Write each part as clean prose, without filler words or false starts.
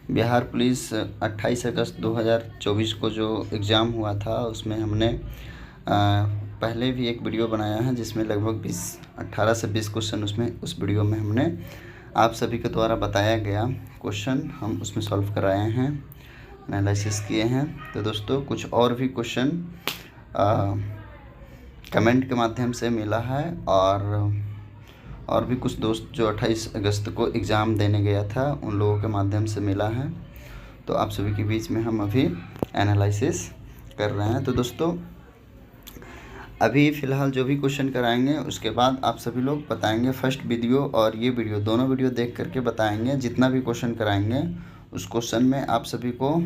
Bihar police 28 अगस्त 2024 को जो exam हुआ था उसमें हमने पहले भी एक वीडियो बनाया है जिसमें लगभग 18 से 20 क्वेश्चन उस वीडियो में हमने आप सभी के द्वारा बताया गया क्वेश्चन हम उसमें सॉल्व कराए हैं, एनालिसिस किए हैं। तो दोस्तों कुछ और भी क्वेश्चन कमेंट के माध्यम से मिला है और भी कुछ दोस्त जो 28 अगस्त को एग्ज़ाम देने गया था उन लोगों के माध्यम से मिला है। तो आप सभी के बीच में हम अभी एनालिसिस कर रहे हैं। तो दोस्तों अभी फ़िलहाल जो भी क्वेश्चन कराएंगे उसके बाद आप सभी लोग बताएंगे। फर्स्ट वीडियो और ये वीडियो दोनों वीडियो देख करके बताएंगे। जितना भी क्वेश्चन कराएंगे उस क्वेश्चन में आप सभी को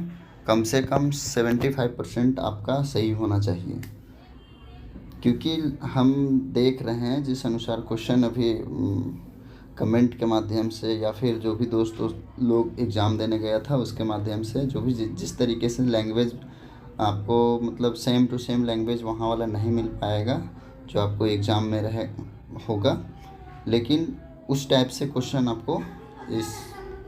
कम से कम 75% आपका सही होना चाहिए, क्योंकि हम देख रहे हैं जिस अनुसार क्वेश्चन अभी कमेंट के माध्यम से या फिर जो भी दोस्त लोग एग्ज़ाम देने गया था उसके माध्यम से जो भी जिस तरीके से लैंग्वेज आपको मतलब सेम टू सेम लैंग्वेज वहाँ वाला नहीं मिल पाएगा जो आपको एग्ज़ाम में होगा, लेकिन उस टाइप से क्वेश्चन आपको इस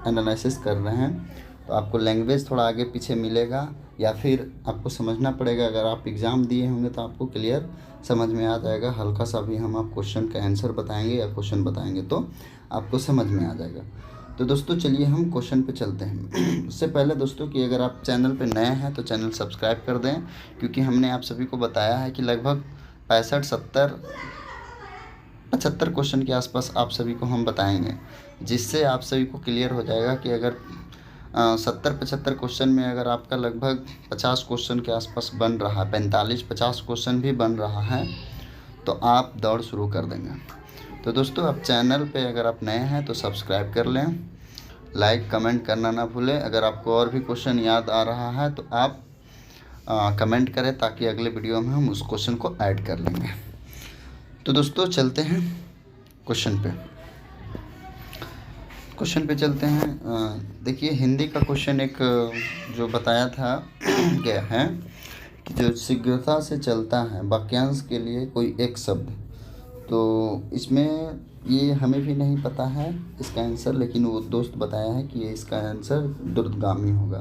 एनालिसिस कर रहे हैं। तो आपको लैंग्वेज थोड़ा आगे पीछे मिलेगा या फिर आपको समझना पड़ेगा। अगर आप एग्ज़ाम दिए होंगे तो आपको क्लियर समझ में आ जाएगा। हल्का सा भी हम आप क्वेश्चन का आंसर बताएंगे या क्वेश्चन बताएंगे तो आपको समझ में आ जाएगा। तो दोस्तों चलिए हम क्वेश्चन पे चलते हैं। उससे पहले दोस्तों कि अगर आप चैनल पे नए हैं तो चैनल सब्सक्राइब कर दें, क्योंकि हमने आप सभी को बताया है कि लगभग 65-70-75 क्वेश्चन के आसपास आप सभी को हम बताएंगे, जिससे आप सभी को क्लियर हो जाएगा कि अगर 70-75 क्वेश्चन में अगर आपका लगभग 50 क्वेश्चन के आसपास बन रहा है, 45-50 क्वेश्चन भी बन रहा है, तो आप दौड़ शुरू कर देंगे। तो दोस्तों आप चैनल पे अगर आप नए हैं तो सब्सक्राइब कर लें, लाइक कमेंट करना ना भूलें। अगर आपको और भी क्वेश्चन याद आ रहा है तो आप कमेंट करें ताकि अगले वीडियो में हम उस क्वेश्चन को ऐड कर लेंगे। तो दोस्तों चलते हैं क्वेश्चन पे चलते हैं। देखिए हिंदी का क्वेश्चन एक जो बताया था गया है कि जो शीघ्रता से चलता है वाक्यांश के लिए कोई एक शब्द। तो इसमें ये हमें भी नहीं पता है इसका आंसर, लेकिन वो दोस्त बताया है कि ये इसका आंसर दूरगामी होगा।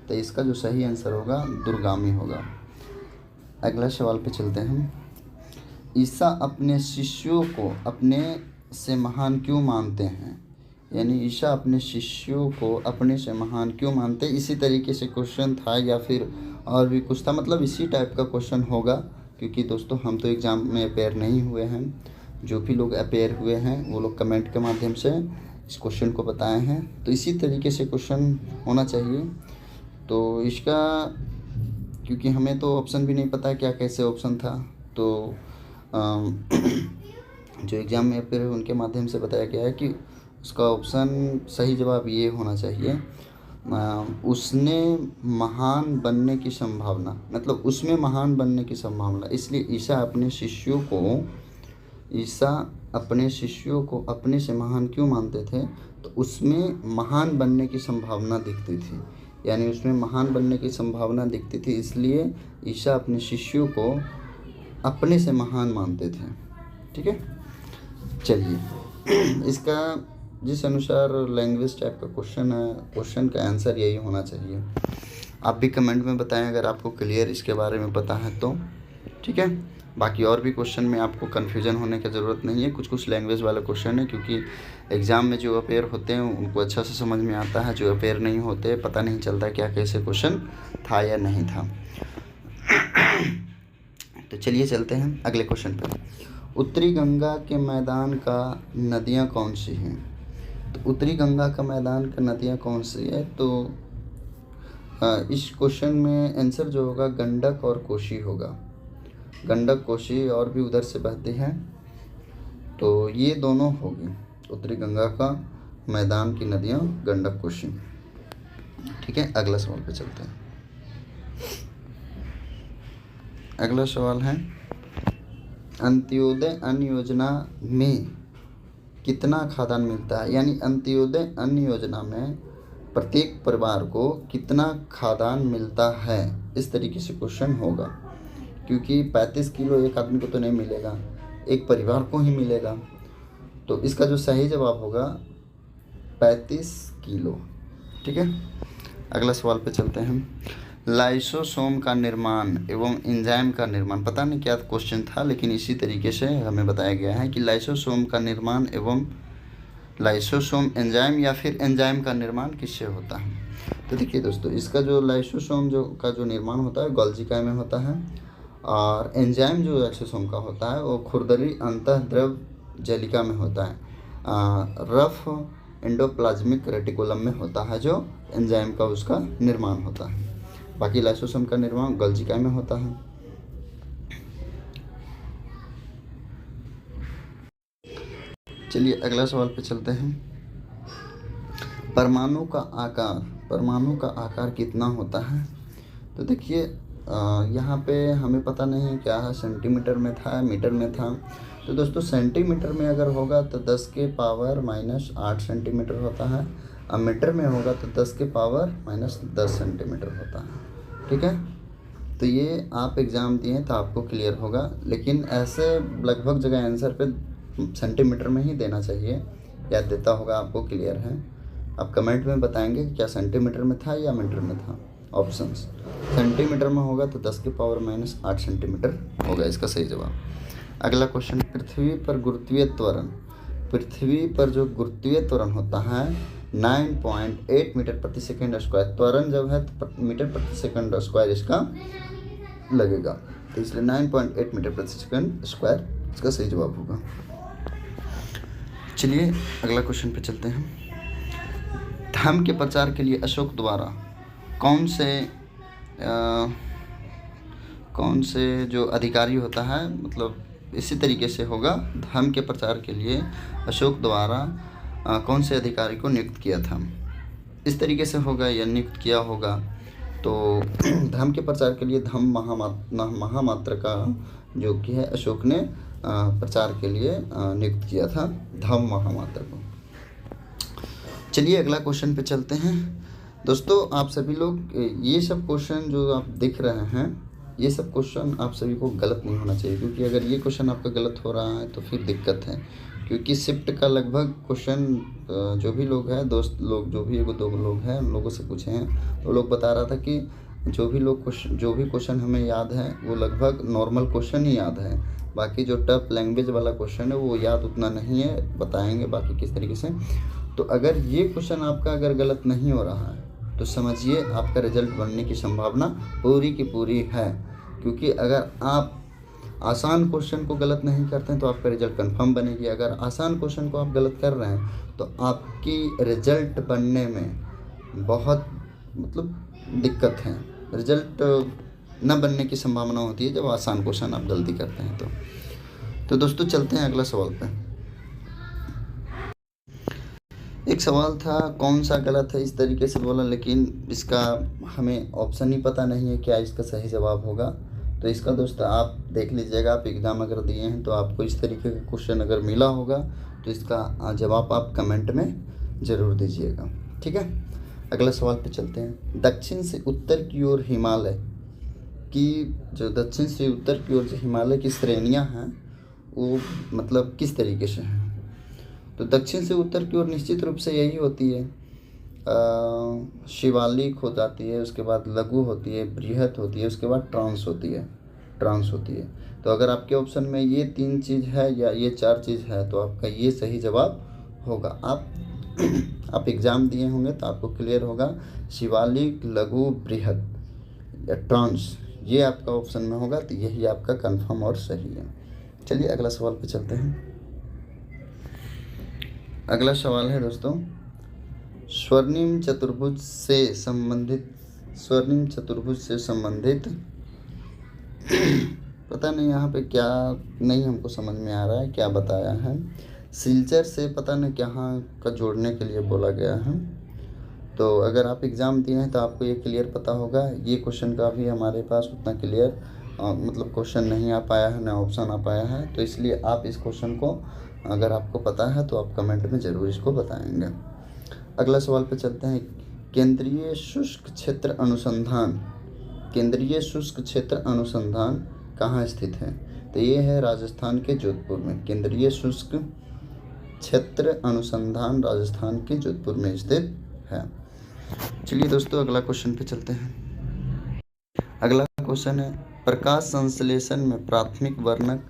तो इसका जो सही आंसर होगा दूरगामी होगा। अगला सवाल पे चलते हैं। ईसा अपने शिष्यों को अपने से महान क्यों मानते हैं? यानी ईसा अपने शिष्यों को अपने से महान क्यों मानते? इसी तरीके से क्वेश्चन था या फिर और भी कुछ था, मतलब इसी टाइप का क्वेश्चन होगा, क्योंकि दोस्तों हम तो एग्ज़ाम में अपेयर नहीं हुए हैं। जो भी लोग अपेयर हुए हैं वो लोग कमेंट के माध्यम से इस क्वेश्चन को बताए हैं। तो इसी तरीके से क्वेश्चन होना चाहिए। तो इसका क्योंकि हमें तो ऑप्शन भी नहीं पता क्या कैसे ऑप्शन था, तो जो एग्ज़ाम में अपेयर हुए उनके माध्यम से बताया गया है कि उसका ऑप्शन सही जवाब ये होना चाहिए, उसने महान बनने की संभावना, मतलब उसमें महान बनने की संभावना। इसलिए ईसा अपने शिष्यों को अपने से महान क्यों मानते थे? तो उसमें महान बनने की संभावना दिखती थी, यानी उसमें महान बनने की संभावना दिखती थी, इसलिए ईसा अपने शिष्यों को अपने से महान मानते थे। ठीक है, चलिए इसका जिस अनुसार लैंग्वेज टाइप का क्वेश्चन है, क्वेश्चन का आंसर यही होना चाहिए। आप भी कमेंट में बताएं अगर आपको क्लियर इसके बारे में पता है तो। ठीक है, बाकी और भी क्वेश्चन में आपको कन्फ्यूजन होने की ज़रूरत नहीं है। कुछ लैंग्वेज वाला क्वेश्चन है, क्योंकि एग्ज़ाम में जो अपेयर होते हैं उनको अच्छा से समझ में आता है, जो अपेयर नहीं होते पता नहीं चलता क्या कैसे क्वेश्चन था या नहीं था। तो चलिए चलते हैं अगले क्वेश्चन पर। उत्तरी गंगा के मैदान का नदियाँ कौन सी हैं? तो उत्तरी गंगा का मैदान का नदियाँ कौन सी है? तो इस क्वेश्चन में आंसर जो होगा गंडक और कोसी होगा। गंडक कोसी और भी उधर से बहती हैं, तो ये दोनों होगी उत्तरी गंगा का मैदान की नदियाँ, गंडक कोसी। ठीक है, अगला सवाल पे चलते हैं। अगला सवाल है अंत्योदय अन्न योजना में कितना खाद्यान्न मिलता है? यानी अंत्योदय अन्न योजना में प्रत्येक परिवार को कितना खाद्यान्न मिलता है, इस तरीके से क्वेश्चन होगा। क्योंकि 35 किलो एक आदमी को तो नहीं मिलेगा, एक परिवार को ही मिलेगा। तो इसका जो सही जवाब होगा 35 किलो। ठीक है, अगला सवाल पे चलते हैं। लाइसोसोम का निर्माण एवं एंजाइम का निर्माण, पता नहीं क्या क्वेश्चन था, लेकिन इसी तरीके से हमें बताया गया है कि लाइसोसोम का निर्माण एवं लाइसोसोम एंजाइम या फिर एंजाइम का निर्माण किससे होता है। तो देखिए दोस्तों, इसका जो लाइसोसोम जो निर्माण होता है गोल्गी काया में होता है, और एंजाइम जो लाइसोसोम का होता है वो खुरदरी अंतःद्रव जलिका में होता है, रफ एंडोप्लाज्मिक रेटिकुलम में होता है जो एंजाइम का उसका निर्माण होता है। बाकी लाइसोसोम का निर्माण गोल्गी काया में होता है। चलिए अगला सवाल पे चलते हैं। परमाणु का आकार कितना होता है। तो देखिए यहाँ पे हमें पता नहीं क्या है, सेंटीमीटर में था मीटर में था। तो दोस्तों सेंटीमीटर में अगर होगा तो 10 के पावर -8 सेंटीमीटर होता है, और मीटर में होगा तो 10 के पावर -10 सेंटीमीटर होता है। ठीक है, तो ये आप एग्ज़ाम दिए तो आपको क्लियर होगा, लेकिन ऐसे लगभग जगह आंसर पे सेंटीमीटर में ही देना चाहिए, याद देता होगा आपको क्लियर है। आप कमेंट में बताएंगे क्या सेंटीमीटर में था या मीटर में था। ऑप्शंस सेंटीमीटर में होगा तो 10 के पावर -8 सेंटीमीटर होगा इसका सही जवाब। अगला क्वेश्चन, पृथ्वी पर जो गुरुत्वीय त्वरण होता है 9.8 मीटर प्रति सेकंड स्क्वायर, त्वरण जब है तो मीटर प्रति सेकंड स्क्वायर इसका लगेगा, तो इसलिए 9.8 मीटर प्रति सेकंड स्क्वायर इसका सही जवाब होगा। चलिए अगला क्वेश्चन पे चलते हैं। धर्म के प्रचार के लिए अशोक द्वारा कौन से जो अधिकारी होता है, मतलब इसी तरीके से होगा, धर्म के प्रचार के लिए अशोक द्वारा कौन से अधिकारी को नियुक्त किया था, इस तरीके से होगा या नियुक्त किया होगा। तो धर्म के प्रचार के लिए धम्म महामात्र का जो कि है अशोक ने प्रचार के लिए नियुक्त किया था धम्म महामात्र को। चलिए अगला क्वेश्चन पे चलते हैं। दोस्तों आप सभी लोग ये सब क्वेश्चन जो आप देख रहे हैं, ये सब क्वेश्चन आप सभी को गलत नहीं होना चाहिए, क्योंकि अगर ये क्वेश्चन आपका गलत हो रहा है तो फिर दिक्कत है। क्योंकि शिफ्ट का लगभग क्वेश्चन जो भी लोग हैं, दोस्त लोग जो भी 1-2 लोग हैं, उन लोगों से पूछे हैं, तो लोग बता रहा था कि जो भी क्वेश्चन हमें याद है वो लगभग नॉर्मल क्वेश्चन ही याद है, बाकी जो टफ लैंग्वेज वाला क्वेश्चन है वो याद उतना नहीं है, बताएंगे बाकी किस तरीके से। तो अगर ये क्वेश्चन आपका अगर गलत नहीं हो रहा है तो समझिए आपका रिजल्ट बनने की संभावना पूरी की पूरी है, क्योंकि अगर आप आसान क्वेश्चन को गलत नहीं करते हैं तो आपका रिजल्ट कंफर्म बनेगी। अगर आसान क्वेश्चन को आप गलत कर रहे हैं तो आपकी रिजल्ट बनने में बहुत दिक्कत है, रिजल्ट न बनने की संभावना होती है जब आसान क्वेश्चन आप जल्दी करते हैं। तो दोस्तों चलते हैं अगला सवाल पे। एक सवाल था कौन सा गलत है, इस तरीके से बोला, लेकिन इसका हमें ऑप्शन ही पता नहीं है क्या इसका सही जवाब होगा। तो इसका दोस्तों आप देख लीजिएगा, आप एग्ज़ाम अगर दिए हैं तो आपको इस तरीके का क्वेश्चन अगर मिला होगा तो इसका जवाब आप कमेंट में ज़रूर दीजिएगा। ठीक है, अगला सवाल पे चलते हैं। दक्षिण से उत्तर की ओर हिमालय की श्रेणियाँ हैं वो किस तरीके से हैं। तो दक्षिण से उत्तर की ओर निश्चित रूप से यही होती है, शिवालिक हो जाती है, उसके बाद लघु होती है, बृहत होती है, उसके बाद ट्रांस होती है। तो अगर आपके ऑप्शन में ये 3 चीज़ है या ये 4 चीज़ है तो आपका ये सही जवाब होगा। आप एग्ज़ाम दिए होंगे तो आपको क्लियर होगा, शिवालिक, लघु, बृहत या ट्रांस, ये आपका ऑप्शन में होगा, तो यही आपका कंफर्म और सही है। चलिए अगला सवाल पे चलते हैं। अगला सवाल है दोस्तों, स्वर्णिम चतुर्भुज से संबंधित पता नहीं यहाँ पे क्या नहीं हमको समझ में आ रहा है क्या बताया है। सिलचर से पता नहीं कहाँ का जोड़ने के लिए बोला गया है। तो अगर आप एग्ज़ाम दिए हैं तो आपको ये क्लियर पता होगा। ये क्वेश्चन का भी हमारे पास उतना क्लियर क्वेश्चन नहीं आ पाया है, ना ऑप्शन आ पाया है, तो इसलिए आप इस क्वेश्चन को अगर आपको पता है तो आप कमेंट में ज़रूर इसको बताएंगे। अगला सवाल पे चलते हैं। केंद्रीय शुष्क क्षेत्र अनुसंधान कहाँ स्थित है। तो ये है राजस्थान के जोधपुर में। केंद्रीय शुष्क क्षेत्र अनुसंधान राजस्थान के जोधपुर में स्थित है। चलिए दोस्तों अगला क्वेश्चन पे चलते हैं। अगला क्वेश्चन है, प्रकाश संश्लेषण में प्राथमिक वर्णक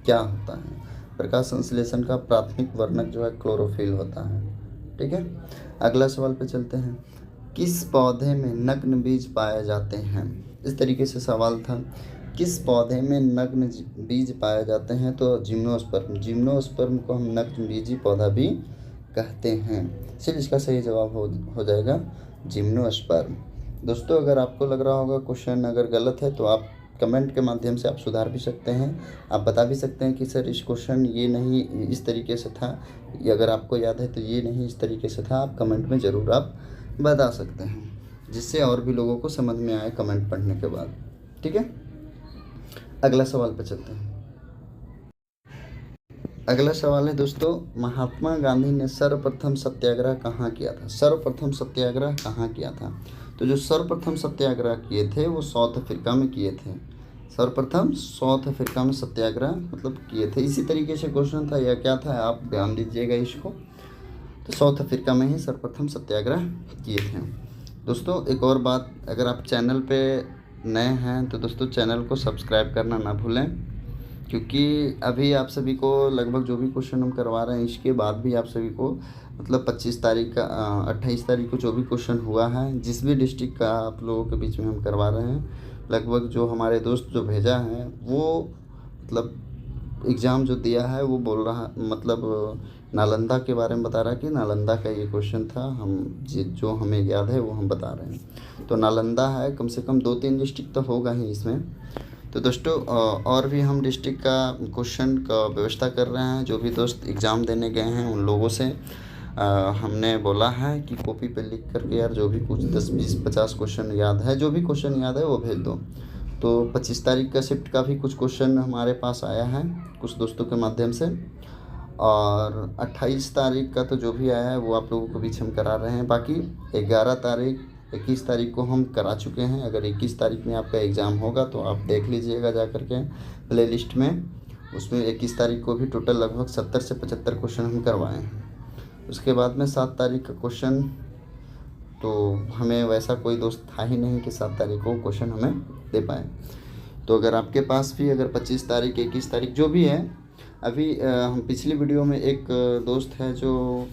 क्या होता है? प्रकाश संश्लेषण का प्राथमिक वर्णक जो है क्लोरोफिल होता है। ठीक है, अगला सवाल पे चलते हैं। किस पौधे में नग्न बीज पाए जाते हैं? इस तरीके से सवाल था, किस पौधे में नग्न बीज पाए जाते हैं? तो जिम्नोस्पर्म, जिम्नोस्पर्म को हम नग्न बीजी पौधा भी कहते हैं। सिर्फ इसका सही जवाब हो जाएगा जिम्नोस्पर्म। दोस्तों अगर आपको लग रहा होगा क्वेश्चन अगर गलत है तो आप कमेंट के माध्यम से आप सुधार भी सकते हैं। आप बता भी सकते हैं कि सर इस क्वेश्चन ये नहीं इस तरीके से था, या अगर आपको याद है तो ये नहीं इस तरीके से था। आप कमेंट में ज़रूर आप बता सकते हैं, जिससे और भी लोगों को समझ में आए कमेंट पढ़ने के बाद। ठीक है, अगला सवाल पर चलते हैं। अगला सवाल है दोस्तों, महात्मा गांधी ने सर्वप्रथम सत्याग्रह कहाँ किया था? सर्वप्रथम सत्याग्रह कहाँ किया था? तो जो सर्वप्रथम सत्याग्रह किए थे वो साउथ अफ्रीका में किए थे। सर्वप्रथम साउथ अफ्रीका में सत्याग्रह मतलब किए थे। इसी तरीके से क्वेश्चन था या क्या था, आप ध्यान दीजिएगा इसको। तो साउथ अफ्रीका में ही सर्वप्रथम सत्याग्रह किए थे। दोस्तों एक और बात, अगर आप चैनल पे नए हैं तो दोस्तों चैनल को सब्सक्राइब करना ना भूलें, क्योंकि अभी आप सभी को लगभग जो भी क्वेश्चन हम करवा रहे हैं इसके बाद भी आप सभी को मतलब 25 तारीख का 28 तारीख को जो भी क्वेश्चन हुआ है जिस भी डिस्ट्रिक्ट का आप लोगों के बीच में हम करवा रहे हैं, लगभग जो हमारे दोस्त जो भेजा है वो मतलब एग्ज़ाम जो दिया है वो बोल रहा मतलब नालंदा के बारे में बता रहा है कि नालंदा का ये क्वेश्चन था। हम जो हमें याद है वो हम बता रहे हैं। तो नालंदा है, कम से कम 2-3 डिस्ट्रिक्ट तो होगा ही इसमें। तो दोस्तों और भी हम डिस्ट्रिक्ट का क्वेश्चन का व्यवस्था कर रहे हैं। जो भी दोस्त एग्ज़ाम देने गए हैं उन लोगों से हमने बोला है कि कॉपी पे लिख करके यार जो भी कुछ 10, 20, 50 क्वेश्चन याद है, जो भी क्वेश्चन याद है वो भेज दो। तो 25 तारीख का शिफ्ट का भी कुछ क्वेश्चन हमारे पास आया है कुछ दोस्तों के माध्यम से, और 28 तारीख का तो जो भी आया है वो आप लोगों के बीच हम करा रहे हैं। बाकी 11 तारीख 21 तारीख को हम करा चुके हैं। अगर 21 तारीख में आपका एग्ज़ाम होगा तो आप देख लीजिएगा जा कर के प्ले लिस्ट में, उसमें 21 तारीख को भी टोटल लगभग 70 से 75 क्वेश्चन हम करवाए हैं। उसके बाद में 7 तारीख का क्वेश्चन, तो हमें वैसा कोई दोस्त था ही नहीं कि 7 तारीख को क्वेश्चन हमें दे पाए। तो अगर आपके पास भी अगर 25 तारीख 21 तारीख जो भी है, अभी हम पिछली वीडियो में एक दोस्त है जो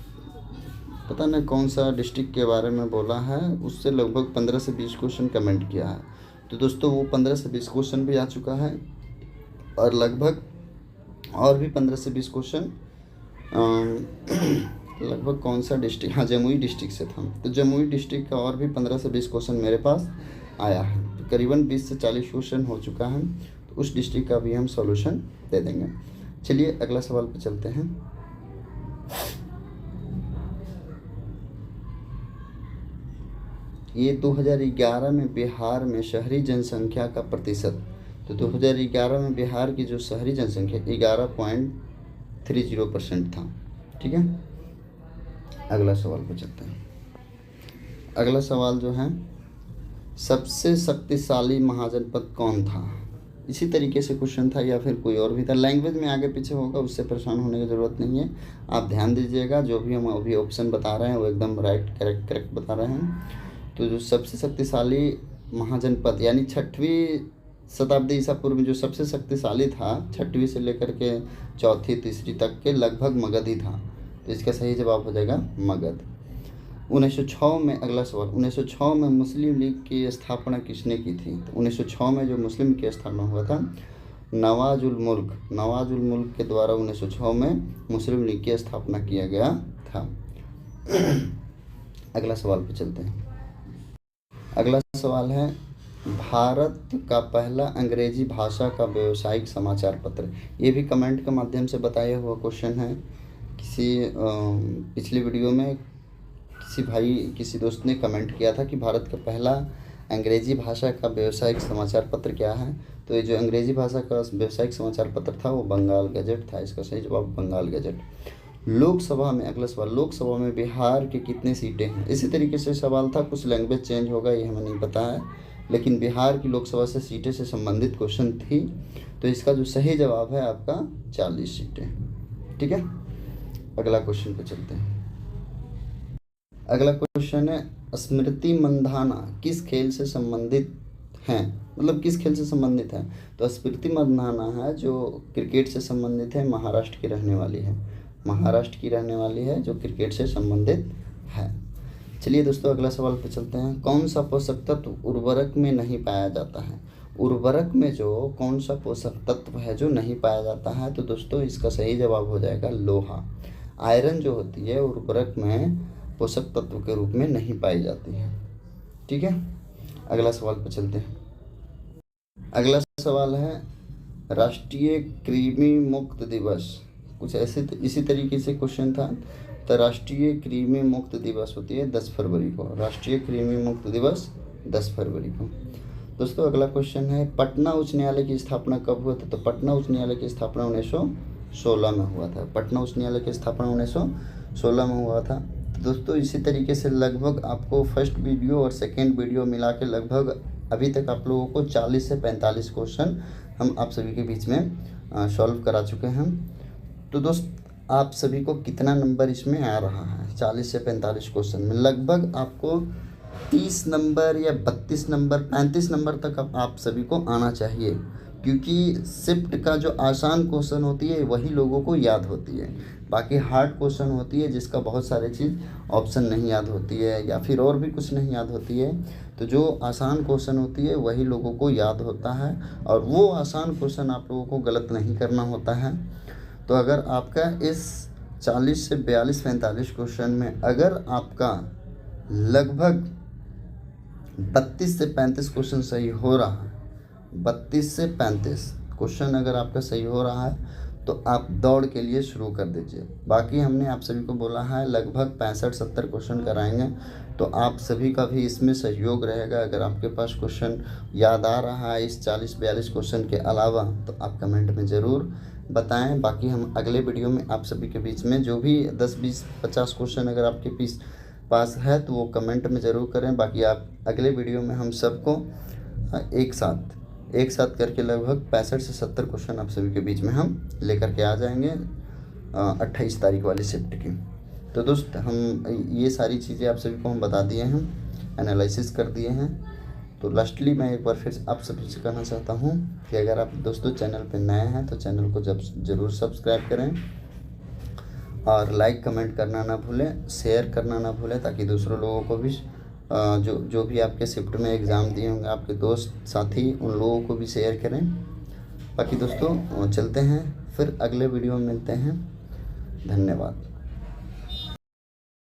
पता नहीं कौन सा डिस्ट्रिक्ट के बारे में बोला है, उससे लगभग 15 से 20 क्वेश्चन कमेंट किया है। तो दोस्तों वो 15 से 20 क्वेश्चन भी आ चुका है, और लगभग और भी 15 से 20 क्वेश्चन लगभग कौन सा डिस्ट्रिक्ट, हाँ जमुई डिस्ट्रिक्ट से था। तो जमुई डिस्ट्रिक्ट का और भी 15 से 20 क्वेश्चन मेरे पास आया है। तो करीबन 20 से 40 क्वेश्चन हो चुका है। तो उस डिस्ट्रिक्ट का भी हम सॉल्यूशन दे देंगे। चलिए अगला सवाल पे चलते हैं। ये 2011 में बिहार में शहरी जनसंख्या का प्रतिशत, तो 2011 में बिहार की जो शहरी जनसंख्या 11.30% था। ठीक है, अगला सवाल पे चलते हैं। अगला सवाल जो है, सबसे शक्तिशाली महाजनपद कौन था? इसी तरीके से क्वेश्चन था या फिर कोई और भी था, लैंग्वेज में आगे पीछे होगा, उससे परेशान होने की ज़रूरत नहीं है। आप ध्यान दीजिएगा, जो भी हम अभी ऑप्शन बता रहे हैं वो एकदम राइट करेक्ट बता रहे हैं। तो जो सबसे शक्तिशाली महाजनपद यानी 6वीं शताब्दी ईसा पूर्व में जो सबसे शक्तिशाली था 6वीं से लेकर के 4वीं 3री तक के लगभग मगध ही था। तो इसका सही जवाब हो जाएगा मगध। 1906 में, अगला सवाल, 1906 में मुस्लिम लीग की स्थापना किसने की थी? तो 1906 में जो मुस्लिम लीग की स्थापना हुआ था नवाजुल मुल्क के द्वारा 1906 में मुस्लिम लीग की स्थापना किया गया था। अगला सवाल पे चलते हैं। अगला सवाल है, भारत का पहला अंग्रेजी भाषा का व्यावसायिक समाचार पत्र। ये भी कमेंट के माध्यम से बताया हुआ क्वेश्चन है। किसी पिछली वीडियो में किसी दोस्त ने कमेंट किया था कि भारत का पहला अंग्रेजी भाषा का व्यावसायिक समाचार पत्र क्या है। तो ये जो अंग्रेजी भाषा का व्यावसायिक समाचार पत्र था वो बंगाल गजट था। इसका सही जवाब बंगाल गजट। लोकसभा में, अगला सवाल, लोकसभा में बिहार के कितने सीटें हैं? इसी तरीके से सवाल था, कुछ लैंग्वेज चेंज होगा ये हमें नहीं पता है, लेकिन बिहार की लोकसभा से सीटें से संबंधित क्वेश्चन थी। तो इसका जो सही जवाब है आपका 40 सीटें। ठीक है, अगला क्वेश्चन पे चलते हैं। अगला क्वेश्चन है, स्मृति मंधाना किस खेल से संबंधित हैं, मतलब किस खेल से संबंधित है। तो स्मृति मंधाना है जो क्रिकेट से संबंधित है, महाराष्ट्र की रहने वाली है, महाराष्ट्र की रहने वाली है जो क्रिकेट से संबंधित है। चलिए दोस्तों अगला सवाल पे चलते हैं। कौन सा पोषक तत्व उर्वरक में नहीं पाया जाता है। उर्वरक में जो कौन सा पोषक तत्व है जो नहीं पाया जाता है, तो दोस्तों इसका सही जवाब हो जाएगा लोहा। आयरन जो होती है उर्वरक में पोषक तत्व के रूप में नहीं पाई जाती है। ठीक है, अगला सवाल पे चलते हैं। अगला सवाल है राष्ट्रीय कृमि मुक्त दिवस, कुछ ऐसे इसी तरीके से क्वेश्चन था। तो राष्ट्रीय कृमि मुक्त दिवस होती है 10 फरवरी को, राष्ट्रीय कृमि मुक्त दिवस 10 फरवरी को। दोस्तों अगला क्वेश्चन है पटना उच्च न्यायालय की स्थापना कब हुआ था। तो पटना उच्च न्यायालय की स्थापना 1916 में हुआ था। पटना उच्च न्यायालय की स्थापना 1916 में हुआ था। तो दोस्तों इसी तरीके से लगभग आपको फर्स्ट वीडियो और सेकेंड वीडियो मिला के लगभग अभी तक आप लोगों को 40 से 45 क्वेश्चन हम आप सभी के बीच में सॉल्व करा चुके हैं। तो दोस्त आप सभी को कितना नंबर इसमें आ रहा है। 40 से 45 क्वेश्चन में लगभग आपको 30 नंबर या 32 नंबर 35 नंबर तक आप सभी को आना चाहिए, क्योंकि शिफ्ट का जो आसान क्वेश्चन होती है वही लोगों को याद होती है। बाकी हार्ड क्वेश्चन होती है जिसका बहुत सारे चीज़ ऑप्शन नहीं याद होती है या फिर और भी कुछ नहीं याद होती है। तो जो आसान क्वेश्चन होती है वही लोगों को याद होता है और वो आसान क्वेश्चन आप लोगों को गलत नहीं करना होता है। तो अगर आपका इस 40 से 42-45 क्वेश्चन में अगर आपका लगभग 32 से 35 क्वेश्चन सही हो रहा है, 32 से 35 क्वेश्चन अगर आपका सही हो रहा है तो आप दौड़ के लिए शुरू कर दीजिए। बाकी हमने आप सभी को बोला है लगभग 65-70 क्वेश्चन कराएंगे, तो आप सभी का भी इसमें सहयोग रहेगा। अगर आपके पास क्वेश्चन याद आ रहा है इस 40-42 क्वेश्चन के अलावा तो आप कमेंट में ज़रूर बताएं। बाकी हम अगले वीडियो में आप सभी के बीच में जो भी 10-20-50 क्वेश्चन अगर आपके पास है तो वो कमेंट में ज़रूर करें। बाकी आप अगले वीडियो में हम सबको एक साथ करके लगभग 65 से 70 क्वेश्चन आप सभी के बीच में हम लेकर के आ जाएंगे 28 तारीख वाली शिफ्ट की। तो दोस्त हम ये सारी चीज़ें आप सभी को हम बता दिए हैं, एनालिसिस कर दिए हैं। तो लास्टली मैं एक बार फिर आप सभी से कहना चाहता हूँ कि अगर आप दोस्तों चैनल पर नए हैं तो चैनल को ज़रूर सब्सक्राइब करें और लाइक कमेंट करना ना भूलें, शेयर करना ना भूलें, ताकि दूसरों लोगों को भी जो भी आपके शिफ्ट में एग्ज़ाम दिए होंगे आपके दोस्त साथी उन लोगों को भी शेयर करें। बाकी दोस्तों चलते हैं फिर अगले वीडियो में मिलते हैं। धन्यवाद।